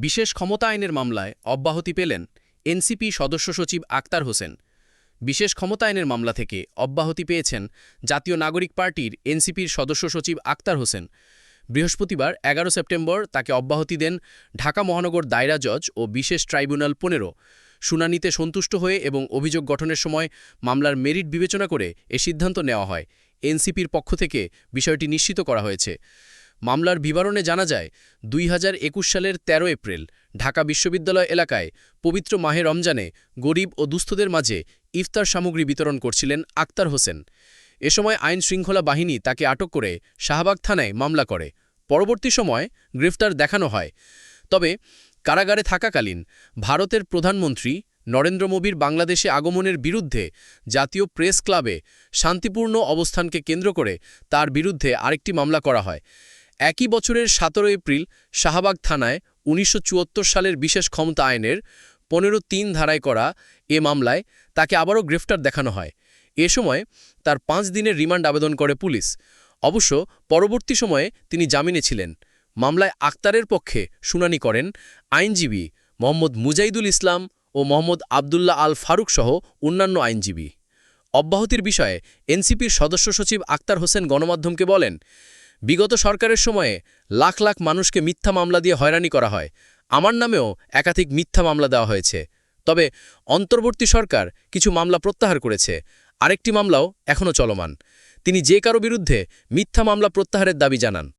বিশেষ ক্ষমতা আইনের মামলায় অব্যাহতি পেলেন এনসিপি সদস্য সচিব আক্তার হোসেন। বিশেষ ক্ষমতা আইনের মামলা থেকে অব্যাহতি পেয়েছেন জাতীয় নাগরিক পার্টির এনসিপির সদস্য সচিব আক্তার হোসেন। বৃহস্পতিবার ১১ সেপ্টেম্বর তাকে অব্যাহতি দেন ঢাকা মহানগর দায়রা জজ ও বিশেষ ট্রাইব্যুনাল ১৫। শুনানিতে সন্তুষ্ট হয়ে এবং অভিযোগ গঠনের সময় মামলার মেরিট বিবেচনা করে এ সিদ্ধান্ত নেওয়া হয়। এনসিপির পক্ষ থেকে বিষয়টি নিশ্চিত করা হয়েছে। মামলার বিবরণে জানা যায়, ২০২১ সালের ১৩ এপ্রিল ঢাকা বিশ্ববিদ্যালয় এলাকায় পবিত্র মাহে রমজানে গরিব ও দুস্থদের মাঝে ইফতার সামগ্রী বিতরণ করছিলেন আক্তার হোসেন। এ সময় আইন শৃঙ্খলা বাহিনী তাকে আটক করে শাহবাগ থানায় মামলা করে। পরবর্তী সময় গ্রেফতার দেখানো হয়। তবে কারাগারে থাকাকালীন ভারতের প্রধানমন্ত্রী নরেন্দ্র মোদীর বাংলাদেশে আগমনের বিরুদ্ধে জাতীয় প্রেস ক্লাবে শান্তিপূর্ণ অবস্থানকে কেন্দ্র করে তার বিরুদ্ধে আরেকটি মামলা করা হয়। একই বছরের ১৭ এপ্রিল শাহবাগ থানায় ১৯৭৪ সালের বিশেষ ক্ষমতা আইনের ১৫(৩) ধারায় করা এ মামলায় তাকে আবারও গ্রেফতার দেখানো হয়। এ সময় তার ৫ দিনের রিমান্ড আবেদন করে পুলিশ। অবশ্য পরবর্তী সময়ে তিনি জামিনে ছিলেন। মামলায় আক্তারের পক্ষে শুনানি করেন আইনজীবী মোহাম্মদ মুজাহিদুল ইসলাম ও মোহাম্মদ আবদুল্লাহ আল ফারুক সহ অন্যান্য আইনজীবী। অব্যাহতির বিষয়ে এনসিপির সদস্য সচিব আক্তার হোসেন গণমাধ্যমকে বলেন, বিগত সরকারের সময়ে লাখ লাখ মানুষকে মিথ্যা মামলা দিয়ে হয়রানি করা হয়। আমার নামেও একাধিক মিথ্যা মামলা দেওয়া হয়েছে। তবে অন্তর্বর্তী সরকার কিছু মামলা প্রত্যাহার করেছে, আরেকটি মামলাও এখনও চলমান। তিনি যে কারো বিরুদ্ধে মিথ্যা মামলা প্রত্যাহারের দাবি জানান।